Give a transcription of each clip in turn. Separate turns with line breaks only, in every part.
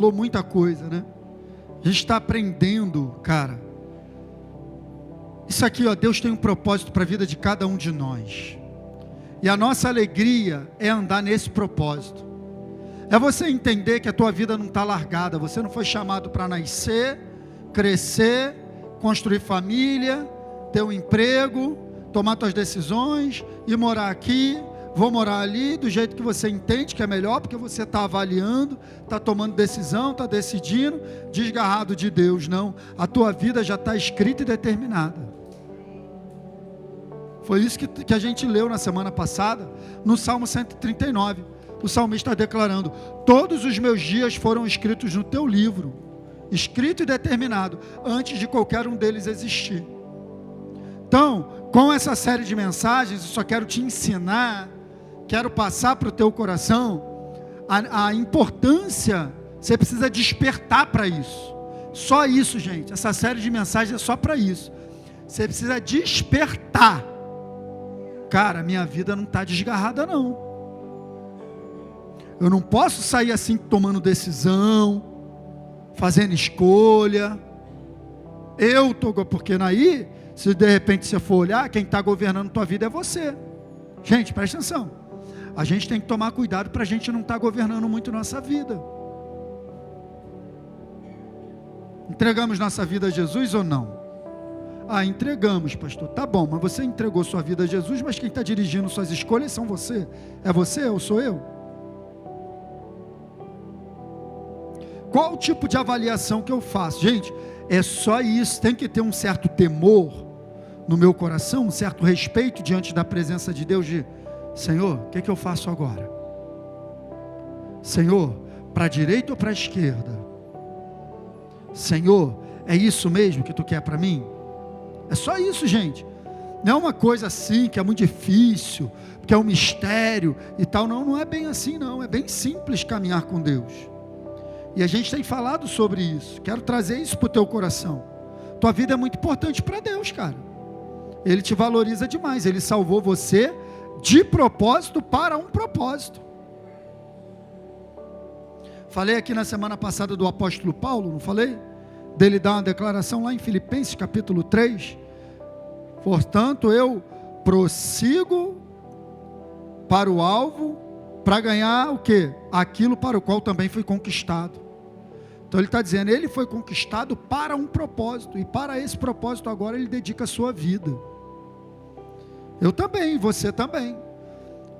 falou muita coisa, né? A gente está aprendendo, cara. Isso aqui, ó, Deus tem um propósito para a vida de cada um de nós. E a nossa alegria é andar nesse propósito. É você entender que a tua vida não está largada. Você não foi chamado para nascer, crescer, construir família, ter um emprego, tomar suas decisões e morar aqui. Vou morar ali do jeito que você entende que é melhor, porque você está avaliando, está tomando decisão, está decidindo, desgarrado de Deus. Não, a tua vida já está escrita e determinada. Foi isso que a gente leu na semana passada, no Salmo 139. O salmista está declarando: todos os meus dias foram escritos no teu livro, escrito e determinado, antes de qualquer um deles existir. Então, com essa série de mensagens, eu só quero te ensinar, quero passar para o teu coração a importância. Você precisa despertar para isso. Só isso, gente. Essa série de mensagens é só para isso. Você precisa despertar. Cara, minha vida não está desgarrada, não. Eu não posso sair assim tomando decisão, fazendo escolha. Porque aí, se de repente você for olhar, quem está governando tua vida é você. Gente, presta atenção. A gente tem que tomar cuidado para a gente não estar governando muito nossa vida. Entregamos nossa vida a Jesus ou não? Entregamos, pastor. Tá bom, mas você entregou sua vida a Jesus, mas quem está dirigindo suas escolhas são você. É você ou sou eu? Qual o tipo de avaliação que eu faço? Gente, é só isso. Tem que ter um certo temor no meu coração, um certo respeito diante da presença de Deus, de Senhor, o que eu faço agora? Senhor, para a direita ou para a esquerda? Senhor, é isso mesmo que tu quer para mim? É só isso, gente. Não é uma coisa assim que é muito difícil, que é um mistério e tal. Não é bem assim, não. É bem simples caminhar com Deus. E a gente tem falado sobre isso. Quero trazer isso para o teu coração. Tua vida é muito importante para Deus, cara. Ele te valoriza demais. Ele salvou você de propósito para um propósito. Falei aqui na semana passada do apóstolo Paulo, não falei? Dele dar uma declaração lá em Filipenses capítulo 3. Portanto, eu prossigo para o alvo, para ganhar o quê? Aquilo para o qual também fui conquistado. Então ele está dizendo, ele foi conquistado para um propósito, e para esse propósito agora ele dedica a sua vida. Eu também, você também.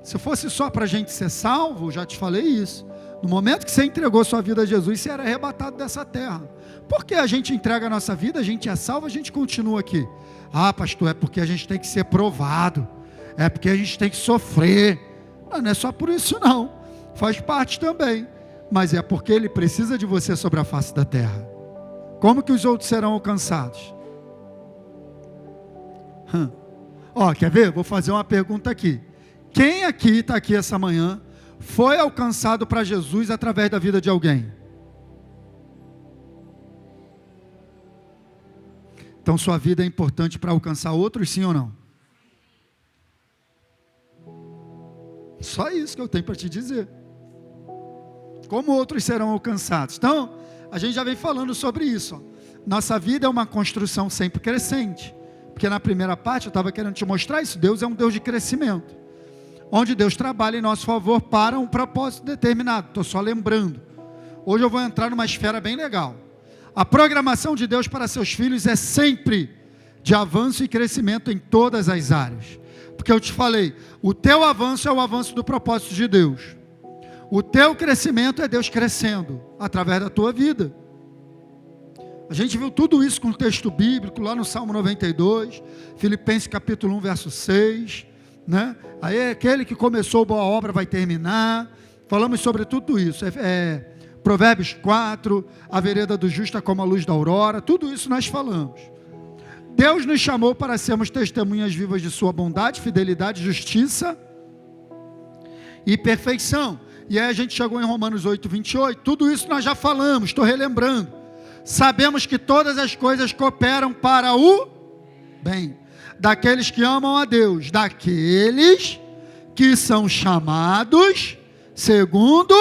Se fosse só para a gente ser salvo, já te falei isso. No momento que você entregou sua vida a Jesus, você era arrebatado dessa terra. Por que a gente entrega a nossa vida, a gente é salvo, a gente continua aqui? Pastor, é porque a gente tem que ser provado, é porque a gente tem que sofrer. Não é só por isso não, faz parte também, mas é porque Ele precisa de você sobre a face da terra. Como que os outros serão alcançados? Quer ver? Vou fazer uma pergunta aqui. Quem aqui está aqui essa manhã foi alcançado para Jesus através da vida de alguém? Então sua vida é importante para alcançar outros, sim ou não? Só isso que eu tenho para te dizer. Como outros serão alcançados? Então, a gente já vem falando sobre isso. Nossa vida é uma construção sempre crescente. Porque na primeira parte eu estava querendo te mostrar isso. Deus é um Deus de crescimento. Onde Deus trabalha em nosso favor para um propósito determinado. Estou só lembrando. Hoje eu vou entrar numa esfera bem legal. A programação de Deus para seus filhos é sempre de avanço e crescimento em todas as áreas. Porque eu te falei, o teu avanço é o avanço do propósito de Deus. O teu crescimento é Deus crescendo através da tua vida. A gente viu tudo isso com o texto bíblico lá no Salmo 92, Filipenses capítulo 1, verso 6, né? Aí aquele que começou boa obra vai terminar. Falamos sobre tudo isso. Provérbios 4, a vereda do justo é como a luz da aurora. Tudo isso nós falamos. Deus nos chamou para sermos testemunhas vivas de sua bondade, fidelidade, justiça e perfeição. E aí a gente chegou em Romanos 8, 28. Tudo isso nós já falamos, estou relembrando. Sabemos que todas as coisas cooperam para o bem daqueles que amam a Deus, daqueles que são chamados segundo.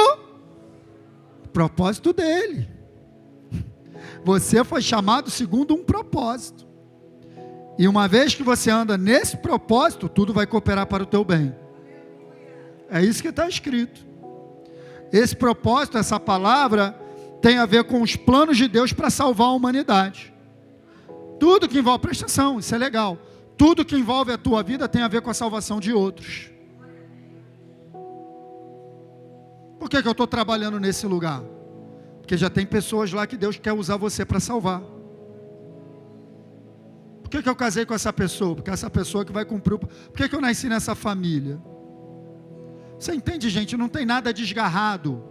Propósito dele. Você foi chamado segundo um propósito. E uma vez que você anda nesse propósito, tudo vai cooperar para o teu bem. É isso que está escrito. Esse propósito, essa palavra, tem a ver com os planos de Deus para salvar a humanidade. Tudo que envolve, presta atenção, isso é legal. Tudo que envolve a tua vida tem a ver com a salvação de outros. Por que eu estou trabalhando nesse lugar? Porque já tem pessoas lá que Deus quer usar você para salvar. Por que eu casei com essa pessoa? Porque essa pessoa que vai cumprir. Por que eu nasci nessa família? Você entende, gente? Não tem nada desgarrado.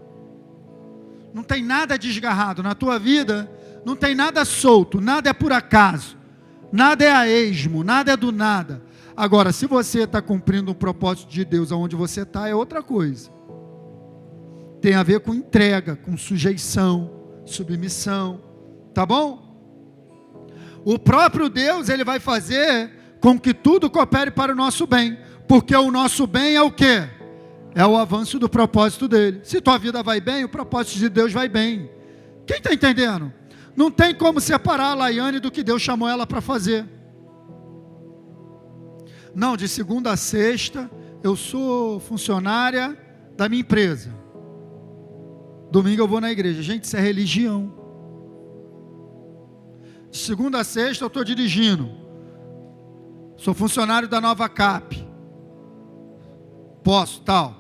Não tem nada desgarrado. Na tua vida, não tem nada solto. Nada é por acaso. Nada é a esmo. Nada é do nada. Agora, se você está cumprindo um propósito de Deus aonde você está, é outra coisa. Tem a ver com entrega, com sujeição, submissão. Tá bom? O próprio Deus, Ele vai fazer com que tudo coopere para o nosso bem. Porque o nosso bem é o quê? É o avanço do propósito dele. Se tua vida vai bem, o propósito de Deus vai bem. Quem está entendendo? Não tem como separar a Laiane do que Deus chamou ela para fazer. Não, de segunda a sexta, eu sou funcionária da minha empresa. Domingo eu vou na igreja. Gente, isso é religião. De segunda a sexta eu estou dirigindo. Sou funcionário da Nova Cap. Posso, tal.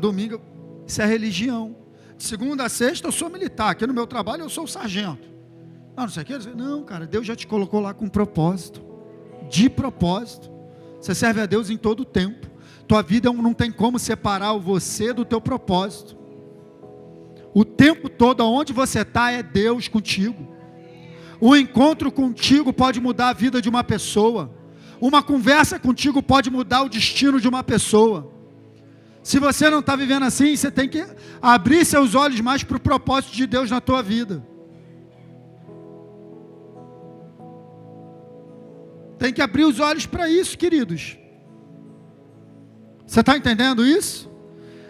Domingo, isso é religião. De segunda a sexta eu sou militar. Aqui no meu trabalho eu sou o sargento. Não sei o que. Não, cara, Deus já te colocou lá com propósito. De propósito. Você serve a Deus em todo o tempo. Tua vida não tem como separar o você do teu propósito. O tempo todo, aonde você está, é Deus contigo. O encontro contigo pode mudar a vida de uma pessoa. Uma conversa contigo pode mudar o destino de uma pessoa. Se você não está vivendo assim, você tem que abrir seus olhos mais para o propósito de Deus na tua vida. Tem que abrir os olhos para isso, queridos. Você está entendendo isso?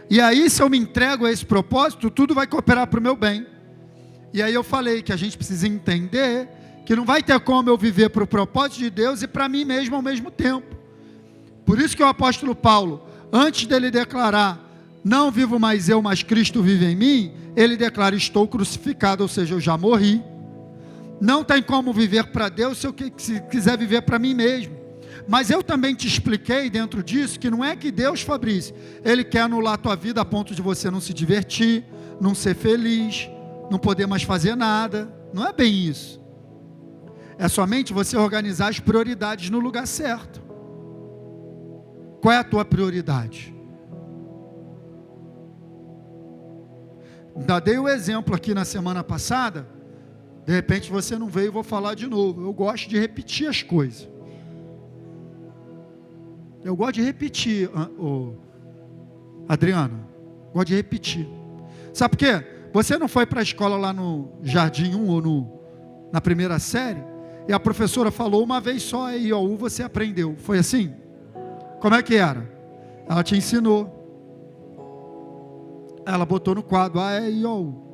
E aí, se eu me entrego a esse propósito, tudo vai cooperar para o meu bem. E aí eu falei que a gente precisa entender que não vai ter como eu viver para o propósito de Deus e para mim mesmo ao mesmo tempo. Por isso que o apóstolo Paulo, antes dele declarar, não vivo mais eu, mas Cristo vive em mim, ele declara, estou crucificado, ou seja, eu já morri. Não tem como viver para Deus se eu quiser viver para mim mesmo. Mas eu também te expliquei dentro disso, que não é que Deus, Fabrício, Ele quer anular a tua vida a ponto de você não se divertir, não ser feliz, não poder mais fazer nada. Não é bem isso. É somente você organizar as prioridades no lugar certo. Qual é a tua prioridade? Dei o exemplo aqui na semana passada. De repente você não veio, eu vou falar de novo. Eu gosto de repetir as coisas. Eu gosto de repetir, Adriano. Gosto de repetir. Sabe por quê? Você não foi para a escola lá no Jardim 1 ou na primeira série? E a professora falou uma vez só, a IOU você aprendeu. Foi assim? Como é que era? Ela te ensinou. Ela botou no quadro, IOU.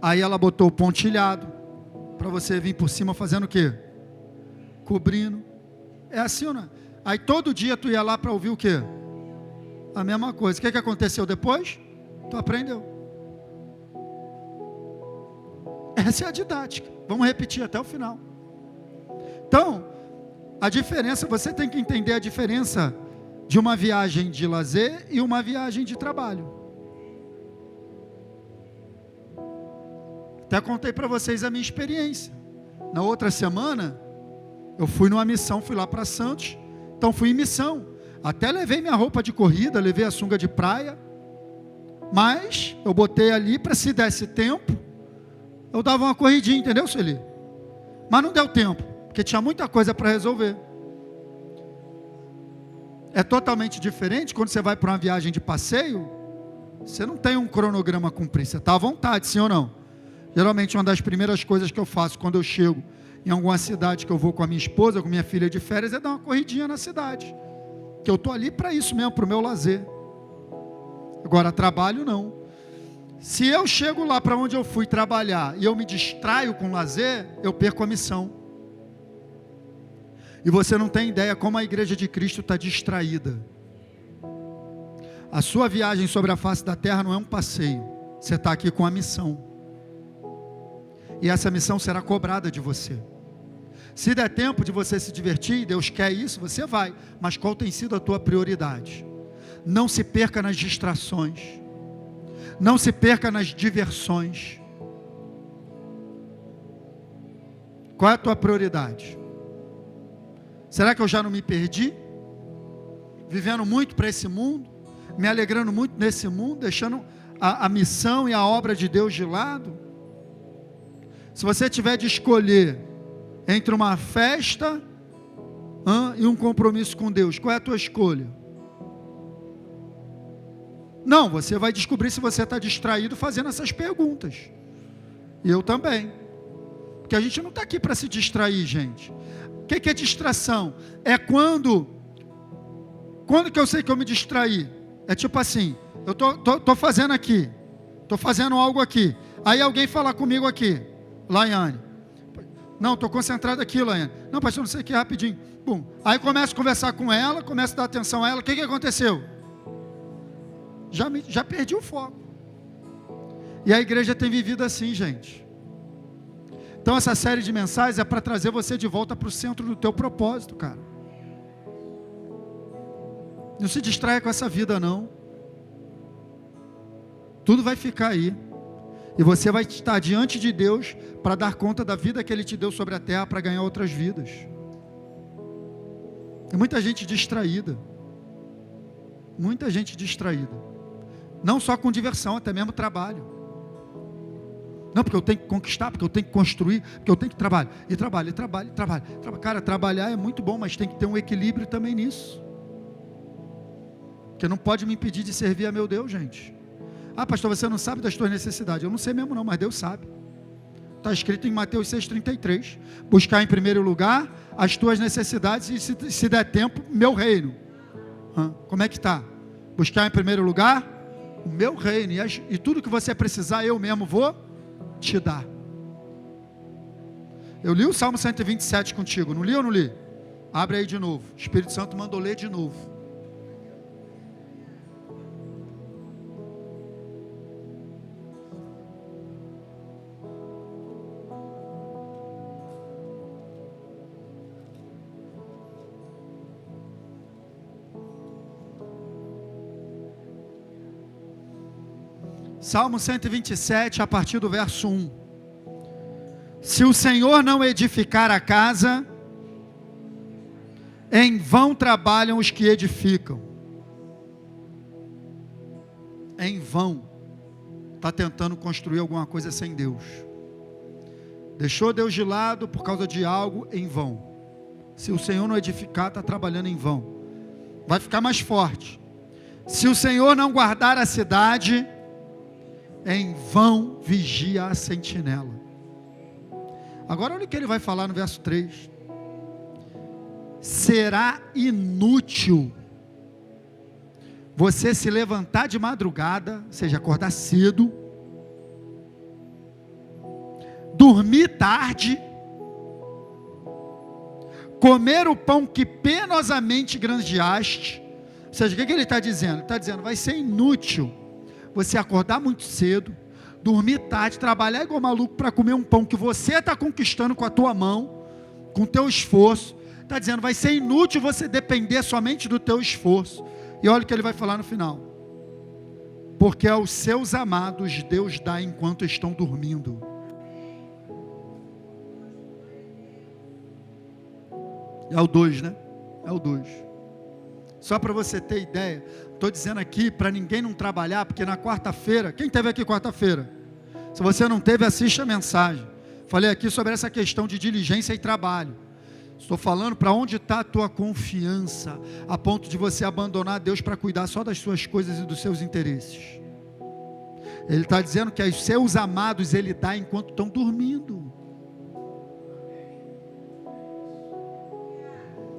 Aí ela botou o pontilhado, para você vir por cima fazendo o quê? Cobrindo. É assim ou não? Aí todo dia tu ia lá para ouvir o quê? A mesma coisa. O que aconteceu depois? Tu aprendeu. Essa é a didática. Vamos repetir até o final. Então, a diferença, você tem que entender a diferença de uma viagem de lazer e uma viagem de trabalho. Até contei para vocês a minha experiência. Na outra semana, eu fui numa missão, fui lá para Santos. Então fui em missão. Até levei minha roupa de corrida, levei a sunga de praia. Mas eu botei ali para se desse tempo, eu dava uma corridinha, entendeu, Sueli? Mas não deu tempo, porque tinha muita coisa para resolver. É totalmente diferente quando você vai para uma viagem de passeio, você não tem um cronograma a cumprir, você está à vontade, sim ou não? Geralmente uma das primeiras coisas que eu faço quando eu chego em alguma cidade que eu vou com a minha esposa, com minha filha de férias, é dar uma corridinha na cidade. Que eu estou ali para isso mesmo, para o meu lazer. Agora, trabalho não. Se eu chego lá para onde eu fui trabalhar e eu me distraio com lazer, eu perco a missão. E você não tem ideia como a igreja de Cristo está distraída. A sua viagem sobre a face da terra não é um passeio. Você está aqui com a missão. E essa missão será cobrada de você. Se der tempo de você se divertir, e Deus quer isso, você vai. Mas qual tem sido a tua prioridade? Não se perca nas distrações. Não se perca nas diversões. Qual é a tua prioridade? Será que eu já não me perdi? Vivendo muito para esse mundo? Me alegrando muito nesse mundo? Deixando a missão e a obra de Deus de lado? Se você tiver de escolher entre uma festa e um compromisso com Deus, qual é a tua escolha? Não, você vai descobrir se você está distraído fazendo essas perguntas. E eu também. Porque a gente não está aqui para se distrair, gente. O que é distração? É quando que eu sei que eu me distraí? É tipo assim, eu tô fazendo aqui, estou fazendo algo aqui. Aí alguém fala comigo aqui, Laiane. Não, estou concentrado aqui, Laiane. Não, pastor, não sei o que, rapidinho. Bum. Aí começo a conversar com ela, começo a dar atenção a ela. O que aconteceu? Já perdi o foco. E a igreja tem vivido assim, gente. Então essa série de mensagens é para trazer você de volta para o centro do teu propósito, cara. Não se distraia com essa vida, não. Tudo vai ficar aí. E você vai estar diante de Deus para dar conta da vida que Ele te deu sobre a terra para ganhar outras vidas. Tem muita gente distraída. Muita gente distraída. Não só com diversão, até mesmo trabalho. Não, porque eu tenho que conquistar, porque eu tenho que construir, porque eu tenho que trabalhar. E trabalho. Cara, trabalhar é muito bom, mas tem que ter um equilíbrio também nisso. Porque não pode me impedir de servir a meu Deus, gente. Ah, pastor, você não sabe das tuas necessidades. Eu não sei mesmo não, mas Deus sabe. Está escrito em Mateus 6,33. Buscar em primeiro lugar as tuas necessidades e se der tempo, meu reino. Como é que está? Buscar em primeiro lugar o meu reino. E tudo que você precisar, eu mesmo vou te dar. Eu li o Salmo 127 contigo. Não li ou não li? Abre aí de novo. O Espírito Santo mandou ler de novo. Salmo 127, a partir do verso 1. Se o Senhor não edificar a casa, em vão trabalham os que edificam. Em vão. Está tentando construir alguma coisa sem Deus. Deixou Deus de lado por causa de algo, em vão. Se o Senhor não edificar, está trabalhando em vão. Vai ficar mais forte. Se o Senhor não guardar a cidade, em vão vigia a sentinela. Agora olha o que ele vai falar no verso 3. Será inútil você se levantar de madrugada, ou seja, acordar cedo, dormir tarde, comer o pão que penosamente granjeaste. Ou seja, o que ele está dizendo? Ele está dizendo, vai ser inútil você acordar muito cedo, dormir tarde, trabalhar igual maluco para comer um pão que você está conquistando com a tua mão, com o teu esforço. Está dizendo, vai ser inútil você depender somente do teu esforço. E olha o que ele vai falar no final. Porque aos seus amados Deus dá enquanto estão dormindo. É o 2, né? É o 2. Só para você ter ideia, estou dizendo aqui para ninguém não trabalhar, porque na quarta-feira, quem esteve aqui quarta-feira? Se você não teve, assiste a mensagem. Falei aqui sobre essa questão de diligência e trabalho. Estou falando para onde está a tua confiança, a ponto de você abandonar Deus para cuidar só das suas coisas e dos seus interesses. Ele está dizendo que aos seus amados Ele dá enquanto estão dormindo.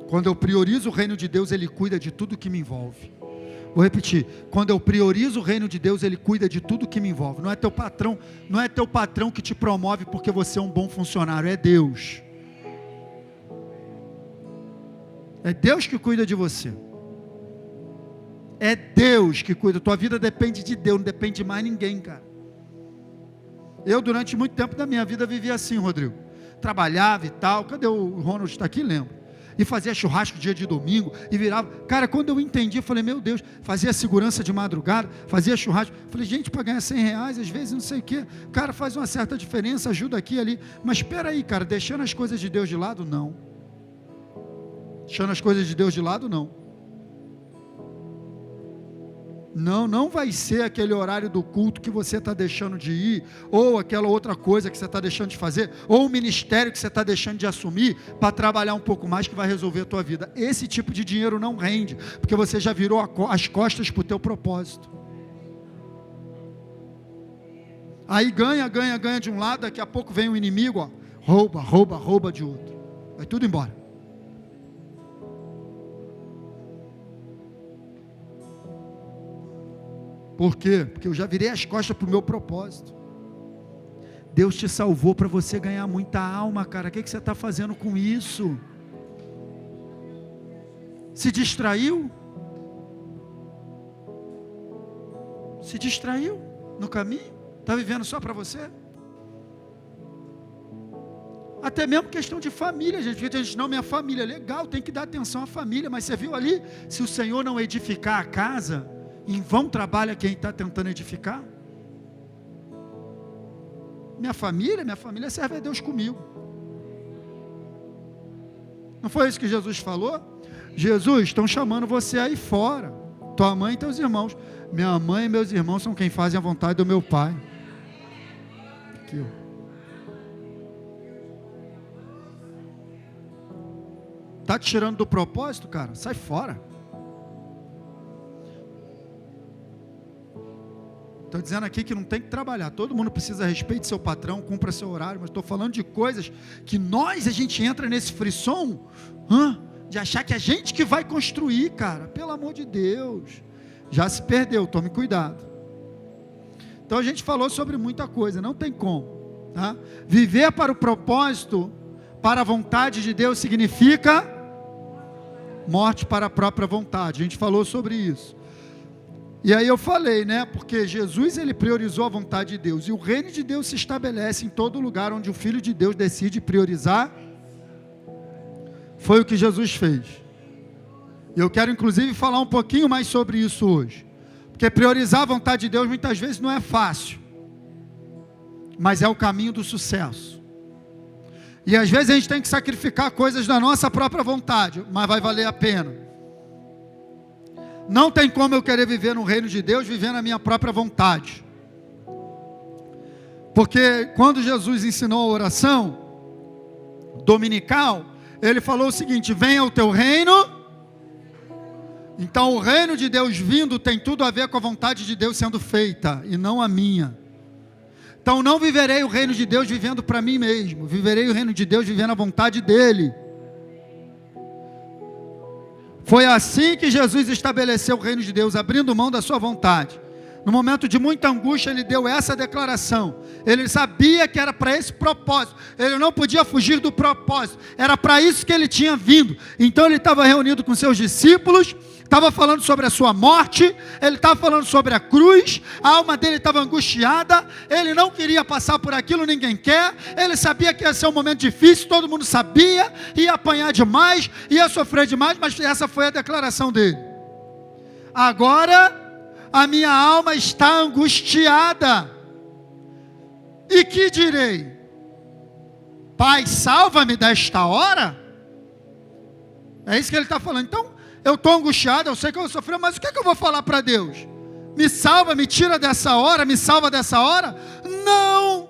Quando eu priorizo o reino de Deus, Ele cuida de tudo que me envolve. Vou repetir, quando eu priorizo o reino de Deus, Ele cuida de tudo que me envolve. Não é teu patrão que te promove porque você é um bom funcionário, é Deus. É Deus que cuida de você. É Deus que cuida. Tua vida depende de Deus, não depende de mais ninguém, cara. Eu, durante muito tempo da minha vida, vivia assim, Rodrigo. Trabalhava e tal. Cadê o Ronald? Está aqui, lembro. E fazia churrasco dia de domingo. E virava. Cara, quando eu entendi, eu falei, meu Deus. Fazia segurança de madrugada. Fazia churrasco. Falei, gente, para ganhar R$100, às vezes não sei o quê. Cara, faz uma certa diferença, ajuda aqui e ali. Mas espera aí, cara. Deixando as coisas de Deus de lado, não. Deixando as coisas de Deus de lado, não. Não vai ser aquele horário do culto que você está deixando de ir, ou aquela outra coisa que você está deixando de fazer, ou o ministério que você está deixando de assumir, para trabalhar um pouco mais que vai resolver a tua vida. Esse tipo de dinheiro não rende, porque você já virou as costas para o teu propósito. Aí ganha de um lado, daqui a pouco vem o inimigo, ó, rouba de outro, vai tudo embora. Por quê? Porque eu já virei as costas para o meu propósito. Deus te salvou para você ganhar muita alma, cara. O que você está fazendo com isso? Se distraiu? Se distraiu no caminho? Está vivendo só para você? Até mesmo questão de família, gente. Porque tem gente, não, minha família, legal, tem que dar atenção à família. Mas você viu ali, se o Senhor não edificar a casa, em vão trabalha quem está tentando edificar. Minha família serve a Deus comigo. Não foi isso que Jesus falou? Jesus, estão chamando você aí fora. Tua mãe e teus irmãos. Minha mãe e meus irmãos são quem fazem a vontade do meu Pai. Aqui, ó. Está te tirando do propósito, cara? Sai fora. Estou dizendo aqui que não tem que trabalhar. Todo mundo precisa respeite seu patrão, cumpra seu horário. Mas estou falando de coisas que a gente entra nesse frisson de achar que a gente que vai construir, cara. Pelo amor de Deus. Já se perdeu, tome cuidado. Então a gente falou sobre muita coisa, não tem como. Tá? Viver para o propósito, para a vontade de Deus significa morte para a própria vontade. A gente falou sobre isso. E aí eu falei, né? Porque Jesus, ele priorizou a vontade de Deus. E o reino de Deus se estabelece em todo lugar onde o Filho de Deus decide priorizar. Foi o que Jesus fez. E eu quero inclusive falar um pouquinho mais sobre isso hoje. Porque priorizar a vontade de Deus muitas vezes não é fácil. Mas é o caminho do sucesso. E às vezes a gente tem que sacrificar coisas da nossa própria vontade. Mas vai valer a pena. Não tem como eu querer viver no reino de Deus, vivendo a minha própria vontade. Porque quando Jesus ensinou a oração dominical, ele falou o seguinte: venha o teu reino. Então o reino de Deus vindo tem tudo a ver com a vontade de Deus sendo feita, e não a minha. Então não viverei o reino de Deus vivendo para mim mesmo, viverei o reino de Deus vivendo a vontade dEle. Foi assim que Jesus estabeleceu o reino de Deus, abrindo mão da sua vontade. No momento de muita angústia, ele deu essa declaração. Ele sabia que era para esse propósito. Ele não podia fugir do propósito. Era para isso que ele tinha vindo. Então ele estava reunido com seus discípulos, estava falando sobre a sua morte, ele estava falando sobre a cruz, a alma dele estava angustiada, ele não queria passar por aquilo, ninguém quer, ele sabia que ia ser um momento difícil, todo mundo sabia, ia apanhar demais, ia sofrer demais, mas essa foi a declaração dele. Agora a minha alma está angustiada, e que direi? Pai, salva-me desta hora? É isso que ele está falando. Então, eu estou angustiado, eu sei que eu vou sofrer, mas o que eu vou falar para Deus? Me salva, me tira dessa hora, me salva dessa hora? Não,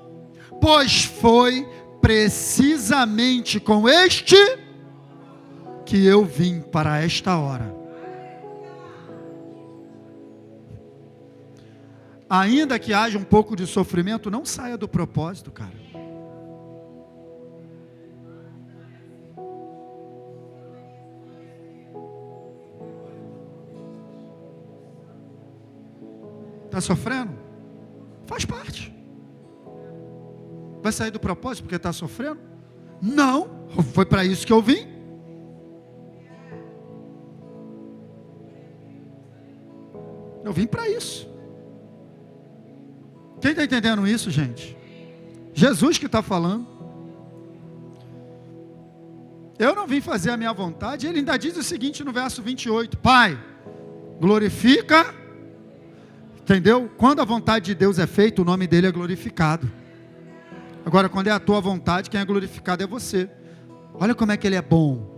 pois foi precisamente com este que eu vim para esta hora. Ainda que haja um pouco de sofrimento, não saia do propósito, cara. Está sofrendo? Faz parte. Vai sair do propósito porque está sofrendo? Não, foi para isso que eu vim. Eu vim para isso. Quem está entendendo isso, gente? Jesus que está falando. Eu não vim fazer a minha vontade. Ele ainda diz o seguinte no verso 28. Pai, glorifica. Entendeu? Quando a vontade de Deus é feita, o nome dele é glorificado. Agora, quando é a tua vontade, quem é glorificado é você. Olha como é que ele é bom.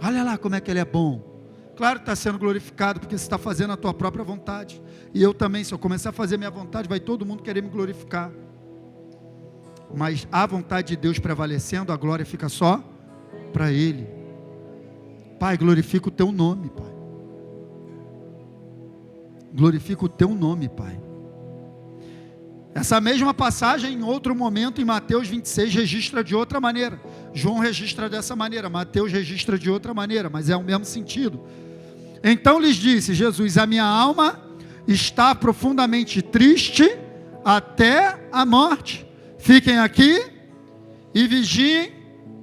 Olha lá como é que ele é bom. Claro que está sendo glorificado, porque você está fazendo a tua própria vontade. E eu também, se eu começar a fazer minha vontade, vai todo mundo querer me glorificar. Mas a vontade de Deus prevalecendo, a glória fica só para Ele. Pai, glorifica o teu nome, Pai. Glorifica o teu nome, Pai. Essa mesma passagem, em outro momento, em Mateus 26, registra de outra maneira. João registra dessa maneira, Mateus registra de outra maneira, mas é o mesmo sentido. Então lhes disse Jesus: a minha alma está profundamente triste até a morte. Fiquem aqui e vigiem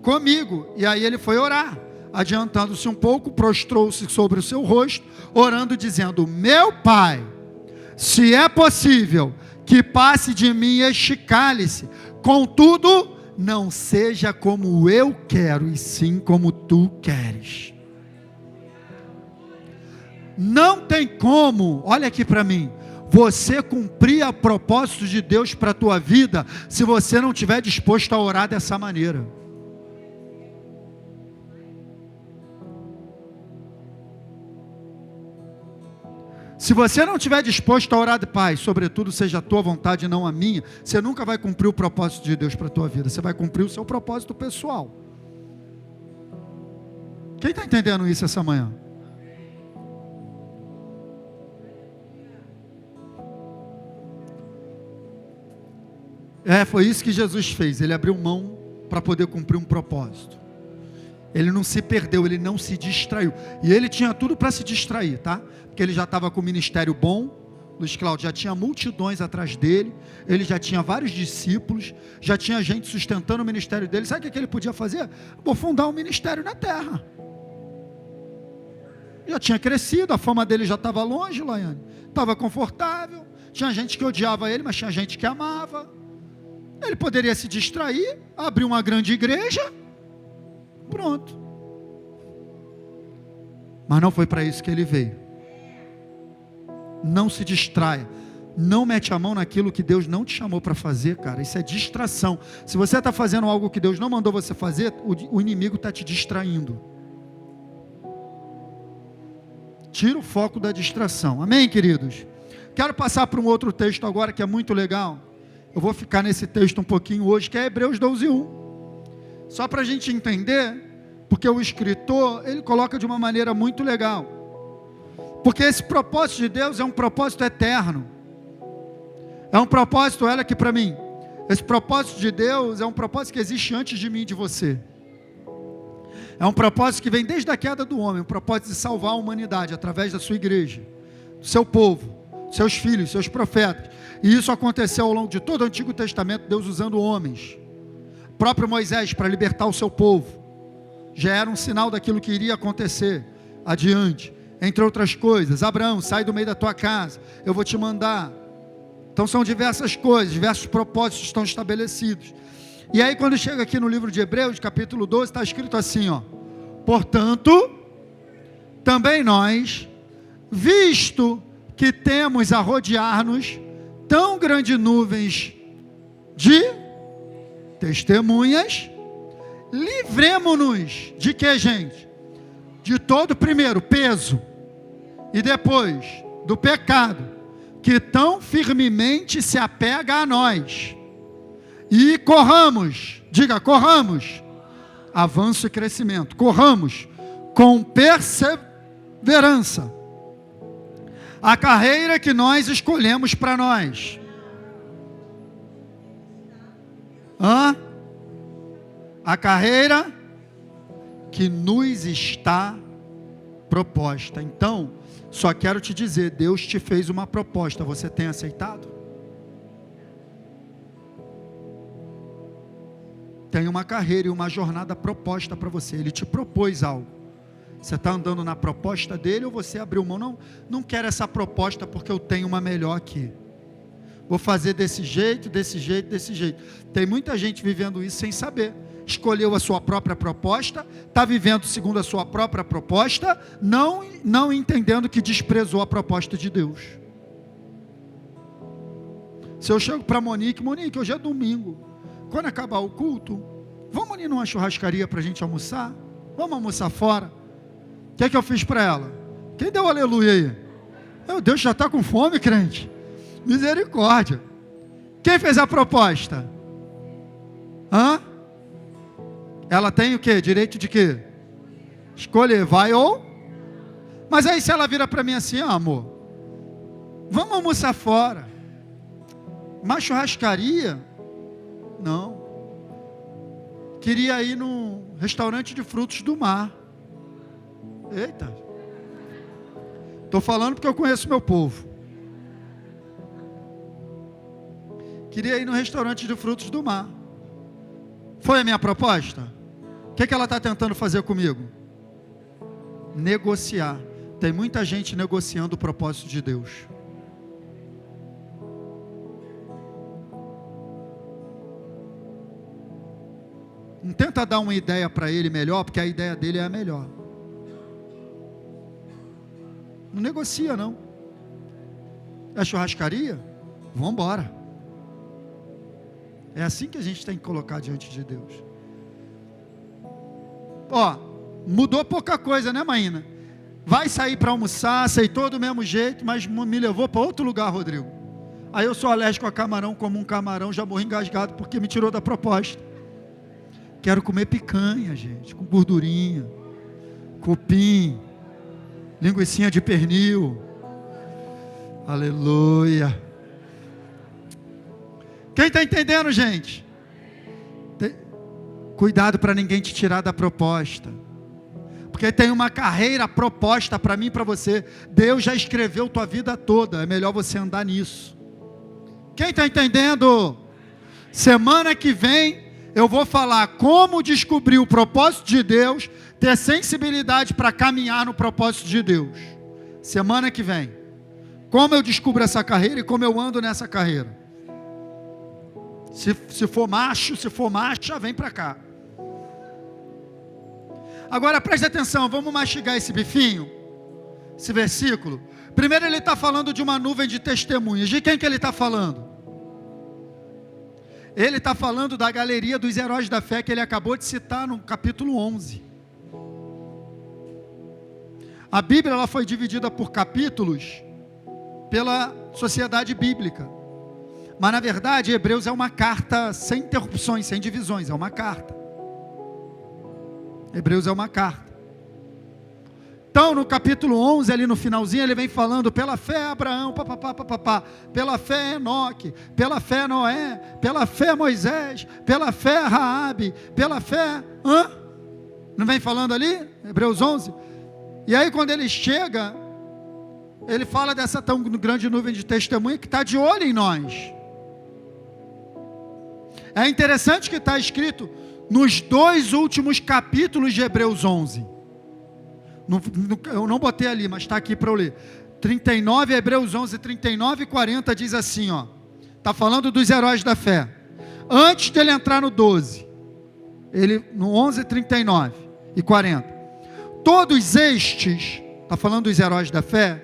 comigo. E aí ele foi orar. Adiantando-se um pouco, prostrou-se sobre o seu rosto, orando, dizendo: meu Pai, se é possível, que passe de mim este cálice, contudo, não seja como eu quero, e sim como tu queres. Não tem como, olha aqui para mim, você cumprir o propósito de Deus para a tua vida, se você não estiver disposto a orar dessa maneira. Se você não estiver disposto a orar de Pai, sobretudo seja a tua vontade e não a minha, você nunca vai cumprir o propósito de Deus para a tua vida, você vai cumprir o seu propósito pessoal. Quem está entendendo isso essa manhã? Foi isso que Jesus fez, ele abriu mão para poder cumprir um propósito. Ele não se perdeu, ele não se distraiu. E ele tinha tudo para se distrair, tá? Porque ele já estava com o ministério bom, Luiz Cláudio, já tinha multidões atrás dele, ele já tinha vários discípulos, já tinha gente sustentando o ministério dele. Sabe o que ele podia fazer? Vou fundar um ministério na terra. Já tinha crescido, a fama dele já estava longe, Laiane. Estava confortável, tinha gente que odiava ele, mas tinha gente que amava. Ele poderia se distrair, abrir uma grande igreja, pronto. Mas não foi para isso que ele veio. Não se distraia. Não mete a mão naquilo que Deus não te chamou para fazer, cara. Isso é distração. Se você está fazendo algo que Deus não mandou você fazer, o inimigo está te distraindo. Tira o foco da distração. Amém, queridos? Quero passar para um outro texto agora que é muito legal. Eu vou ficar nesse texto um pouquinho hoje, que é Hebreus 12:1. Só para a gente entender, porque o escritor, ele coloca de uma maneira muito legal. Porque esse propósito de Deus é um propósito eterno. É um propósito, olha aqui para mim. Esse propósito de Deus é um propósito que existe antes de mim e de você. É um propósito que vem desde a queda do homem, um propósito de salvar a humanidade através da sua igreja, do seu povo, seus filhos, seus profetas. E isso aconteceu ao longo de todo o Antigo Testamento, Deus usando homens. O próprio Moisés para libertar o seu povo. Já era um sinal daquilo que iria acontecer adiante. Entre outras coisas, Abraão, sai do meio da tua casa, eu vou te mandar. Então são diversas coisas, diversos propósitos estão estabelecidos. E aí quando chega aqui no livro de Hebreus, capítulo 12, está escrito assim, ó: portanto, também nós, visto que temos a rodear-nos tão grandes nuvens de testemunhas, livremo-nos de que, gente? De todo, primeiro, peso, e depois, do pecado, que tão firmemente se apega a nós, e corramos, diga, corramos, avanço e crescimento, corramos com perseverança, a carreira que nós escolhemos para nós. A carreira que nos está proposta. Então, só quero te dizer, Deus te fez uma proposta, você tem aceitado? Tem uma carreira e uma jornada proposta para você, Ele te propôs algo. Você está andando na proposta dele ou você abriu mão? Não quero essa proposta porque eu tenho uma melhor aqui. Vou fazer desse jeito, desse jeito, desse jeito. Tem muita gente vivendo isso sem saber. Escolheu a sua própria proposta, está vivendo segundo a sua própria proposta, não entendendo que desprezou a proposta de Deus. Se eu chego para Monique, hoje é domingo, quando acabar o culto, vamos ali numa churrascaria para a gente almoçar? Vamos almoçar fora? O que é que eu fiz para ela? Quem deu aleluia aí? Meu Deus, já está com fome, crente? Misericórdia. Quem fez a proposta? Ela tem o quê? Direito de quê? Escolher, vai ou? Mas aí se ela vira para mim assim, amor, vamos almoçar fora. Uma churrascaria? Não. Queria ir num restaurante de frutos do mar. Eita. Estou falando porque eu conheço meu povo. Queria ir no restaurante de frutos do mar. Foi a minha proposta? O que ela está tentando fazer comigo? Negociar. Tem muita gente negociando o propósito de Deus. Não tenta dar uma ideia para ele melhor, porque a ideia dele é a melhor. Não negocia, não. É churrascaria? Vamos embora. É assim que a gente tem que colocar diante de Deus. Mudou pouca coisa, né, Maína? Vai sair para almoçar, aceitou do mesmo jeito, mas me levou para outro lugar, Rodrigo. Aí eu sou alérgico a camarão, como um camarão, já morri engasgado porque me tirou da proposta. Quero comer picanha, gente, com gordurinha, cupim, linguicinha de pernil. Aleluia. Quem está entendendo, gente? Cuidado para ninguém te tirar da proposta. Porque tem uma carreira proposta para mim e para você. Deus já escreveu tua vida toda. É melhor você andar nisso. Quem está entendendo? Semana que vem eu vou falar como descobrir o propósito de Deus, ter sensibilidade para caminhar no propósito de Deus. Semana que vem. Como eu descubro essa carreira e como eu ando nessa carreira. Se for macho, já vem para cá. Agora preste atenção, vamos mastigar esse bifinho, esse versículo. Primeiro ele está falando de uma nuvem de testemunhas. De quem que ele está falando? Ele está falando da galeria dos heróis da fé que ele acabou de citar no capítulo 11. A Bíblia ela foi dividida por capítulos pela sociedade bíblica. Mas na verdade Hebreus é uma carta sem interrupções, sem divisões, é uma carta. Hebreus é uma carta. Então no capítulo 11, ali no finalzinho, ele vem falando pela fé Abraão, pela fé Enoque, pela fé Noé, pela fé Moisés, pela fé Raabe, pela fé... Não vem falando ali? Hebreus 11. E aí quando ele chega, ele fala dessa tão grande nuvem de testemunha que está de olho em nós. É interessante que está escrito nos 2 últimos capítulos de Hebreus 11. Eu não botei ali, mas está aqui para eu ler. 39, Hebreus 11, 39 e 40 diz assim, está falando dos heróis da fé. Antes dele entrar no 12, no 11, 39 e 40. Todos estes, está falando dos heróis da fé,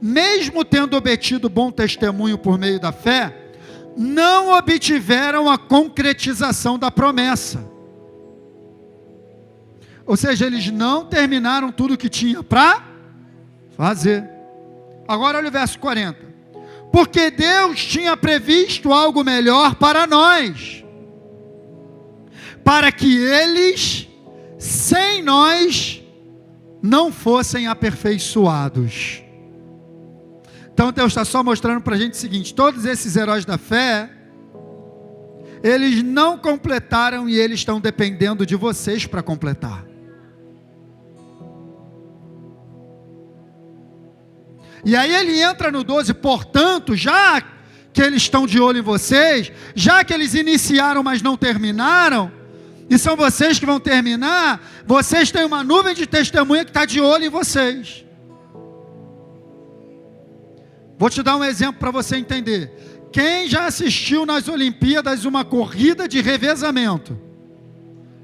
mesmo tendo obtido bom testemunho por meio da fé, não obtiveram a concretização da promessa. Ou seja, eles não terminaram tudo o que tinha para fazer. Agora olha o verso 40. Porque Deus tinha previsto algo melhor para nós, para que eles, sem nós, não fossem aperfeiçoados. Então Deus está só mostrando para a gente o seguinte: todos esses heróis da fé, eles não completaram e eles estão dependendo de vocês para completar. E aí ele entra no 12, portanto, já que eles estão de olho em vocês, já que eles iniciaram, mas não terminaram, e são vocês que vão terminar, vocês têm uma nuvem de testemunha que está de olho em vocês. Vou te dar um exemplo para você entender. Quem já assistiu nas Olimpíadas uma corrida de revezamento?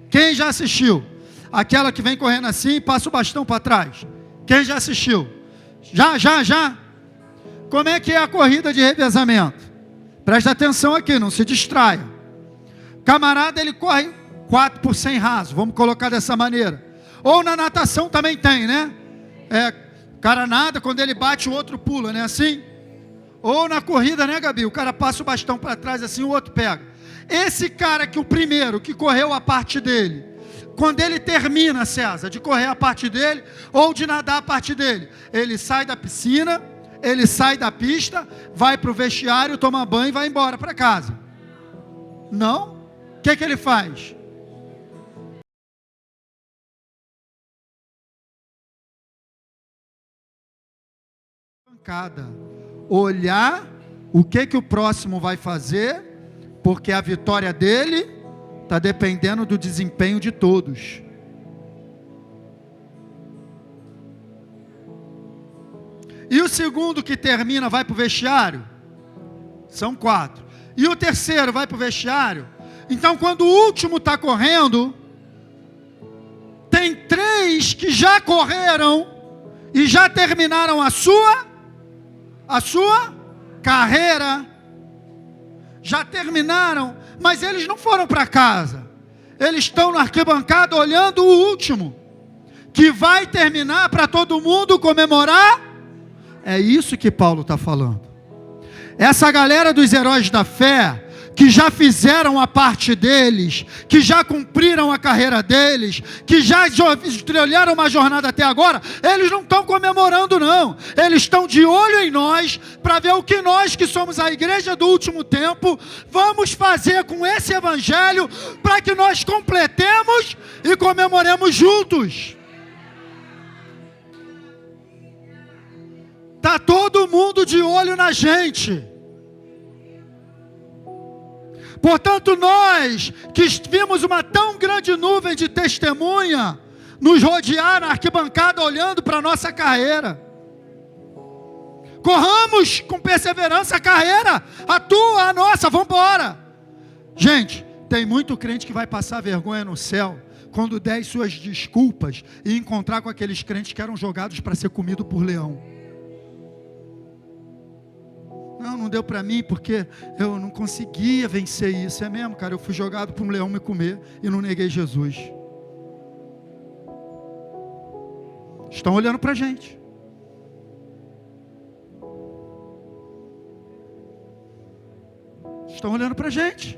Quem já assistiu? Aquela que vem correndo assim e passa o bastão para trás. Quem já assistiu? Já? Como é que é a corrida de revezamento? Presta atenção aqui, não se distraia. Camarada, ele corre 4 por 100 raso, vamos colocar dessa maneira. Ou na natação também tem, né? O cara nada, quando ele bate o outro pula, né? Assim. Ou na corrida, né, Gabi? O cara passa o bastão para trás assim, o outro pega. Esse cara que o primeiro, que correu a parte dele, quando ele termina, César, de correr a parte dele, ou de nadar a parte dele, ele sai da piscina, ele sai da pista, vai para o vestiário, toma banho e vai embora para casa. Não? O que ele faz? Olhar o que o próximo vai fazer, porque a vitória dele está dependendo do desempenho de todos. E o segundo que termina vai para o vestiário? São 4. E o terceiro vai para o vestiário? Então quando o último está correndo, tem 3 que já correram e já terminaram a sua carreira. Já terminaram, mas eles não foram para casa. Eles estão na arquibancada olhando o último, que vai terminar para todo mundo comemorar. É isso que Paulo está falando. Essa galera dos heróis da fé, que já fizeram a parte deles, que já cumpriram a carreira deles, que já trilharam uma jornada até agora, eles não estão comemorando não, eles estão de olho em nós, para ver o que nós que somos a igreja do último tempo, vamos fazer com esse evangelho, para que nós completemos e comemoremos juntos. Está todo mundo de olho na gente. Portanto, nós que vimos uma tão grande nuvem de testemunha nos rodear na arquibancada olhando para a nossa carreira, corramos com perseverança a carreira, a tua, a nossa, vamos embora. Gente, tem muito crente que vai passar vergonha no céu quando der suas desculpas e encontrar com aqueles crentes que eram jogados para ser comido por leão. Não deu para mim porque eu não conseguia vencer isso. É mesmo, cara, eu fui jogado para um leão me comer e não neguei Jesus. Estão olhando para a gente. Estão olhando para a gente.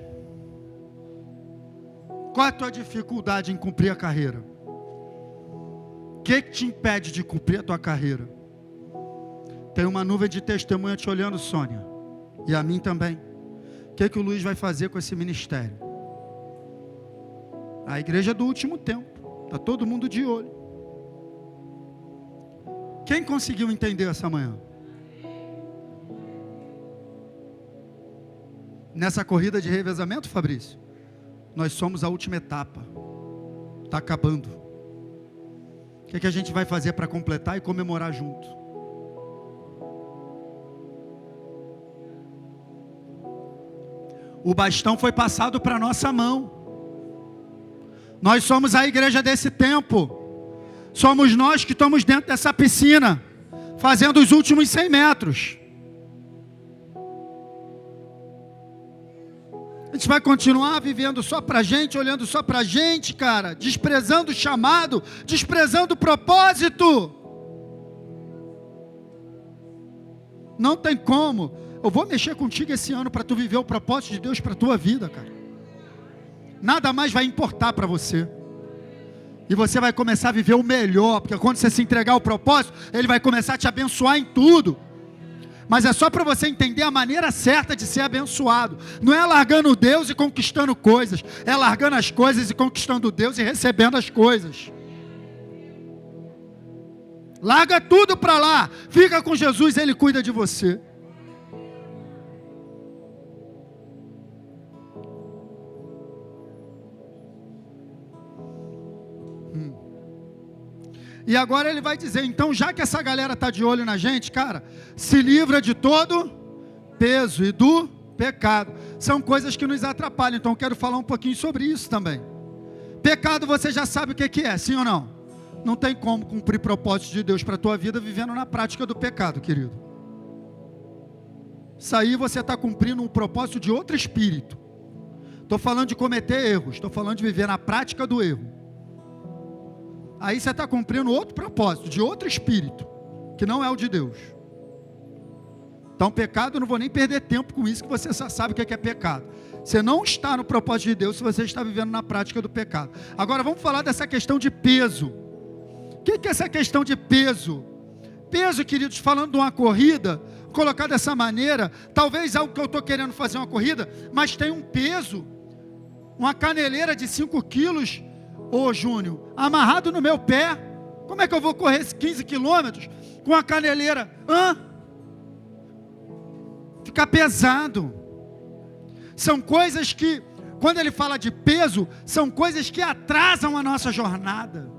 Qual é a tua dificuldade em cumprir a carreira? O que te impede de cumprir a tua carreira? Tem uma nuvem de testemunha te olhando, Sônia. E a mim também. O que o Luiz vai fazer com esse ministério? A igreja do último tempo. Está todo mundo de olho. Quem conseguiu entender essa manhã? Nessa corrida de revezamento, Fabrício, nós somos a última etapa. Está acabando. O que a gente vai fazer para completar e comemorar junto? O bastão foi passado para a nossa mão. Nós somos a igreja desse tempo. Somos nós que estamos dentro dessa piscina, fazendo os últimos 100 metros. A gente vai continuar vivendo só para a gente, olhando só para a gente, cara, desprezando o chamado, desprezando o propósito. Não tem como. Eu vou mexer contigo esse ano para tu viver o propósito de Deus para a tua vida, cara. Nada mais vai importar para você. E você vai começar a viver o melhor, porque quando você se entregar ao propósito, Ele vai começar a te abençoar em tudo. Mas é só para você entender a maneira certa de ser abençoado. Não é largando Deus e conquistando coisas. É largando as coisas e conquistando Deus e recebendo as coisas. Larga tudo para lá. Fica com Jesus, Ele cuida de você. E agora ele vai dizer, então já que essa galera está de olho na gente, cara, se livra de todo peso e do pecado. São coisas que nos atrapalham, então eu quero falar um pouquinho sobre isso também. Pecado você já sabe o que é, sim ou não? Não tem como cumprir propósitos de Deus para a tua vida vivendo na prática do pecado, querido. Isso aí você está cumprindo um propósito de outro espírito. Estou falando de cometer erros, estou falando de viver na prática do erro. Aí você está cumprindo outro propósito, de outro espírito, que não é o de Deus. Então pecado, eu não vou nem perder tempo com isso, que você só sabe o que é pecado. Você não está no propósito de Deus se você está vivendo na prática do pecado. Agora vamos falar dessa questão de peso. O que é essa questão de peso? Peso, queridos, falando de uma corrida, colocar dessa maneira, talvez algo que eu estou querendo fazer uma corrida, mas tem um peso, uma caneleira de 5 quilos, ô Júnior, amarrado no meu pé. Como é que eu vou correr 15 quilômetros com a caneleira? Fica pesado. São coisas que, quando ele fala de peso, são coisas que atrasam a nossa jornada.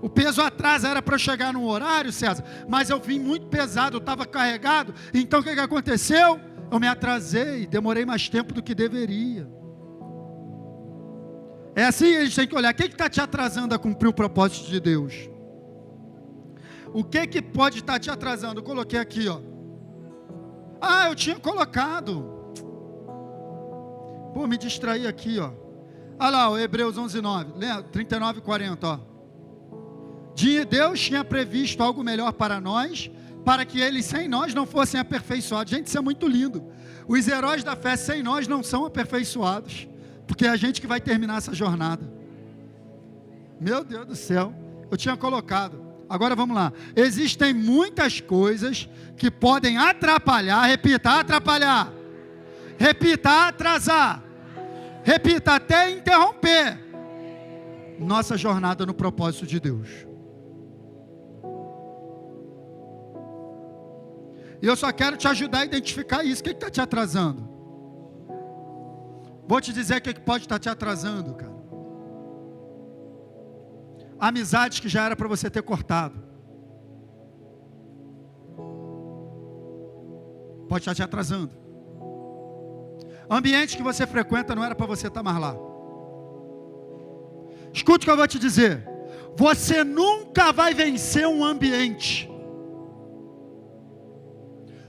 O peso atrasa, era para eu chegar num horário, César, mas eu vim muito pesado, eu estava carregado. Então o que aconteceu? Eu me atrasei, demorei mais tempo do que deveria. É assim, a gente tem que olhar, o que está te atrasando a cumprir o propósito de Deus? O que pode estar te atrasando? Eu coloquei aqui, ó. Eu tinha colocado. Pô, me distraí aqui, ó. Olha lá, o Hebreus 11:9, 39 e 40, ó. Deus tinha previsto algo melhor para nós, para que eles sem nós não fossem aperfeiçoados. Gente, isso é muito lindo. Os heróis da fé sem nós não são aperfeiçoados, porque é a gente que vai terminar essa jornada. Meu Deus do céu, eu tinha colocado. Agora vamos lá. Existem muitas coisas que podem atrapalhar. Repita, atrapalhar. Repita, atrasar. Repita, até interromper nossa jornada no propósito de Deus. E eu só quero te ajudar a identificar isso. O que está te atrasando? Vou te dizer o que pode estar te atrasando, cara. Amizades que já era para você ter cortado. Pode estar te atrasando. Ambientes que você frequenta não era para você estar mais lá. Escute o que eu vou te dizer. Você nunca vai vencer um ambiente.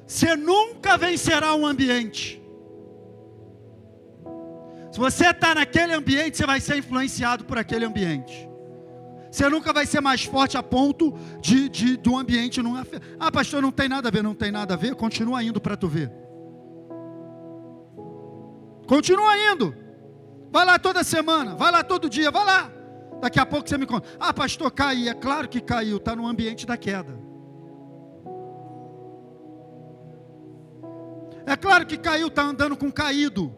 Você nunca vencerá um ambiente. Se você está naquele ambiente, você vai ser influenciado por aquele ambiente. Você nunca vai ser mais forte a ponto do ambiente não afetar. Pastor, não tem nada a ver. Não tem nada a ver, continua indo para tu ver. Continua indo. Vai lá toda semana, vai lá todo dia, vai lá. Daqui a pouco você me conta. Pastor, caí. É claro que caiu, está no ambiente da queda. É claro que caiu, está andando com caído.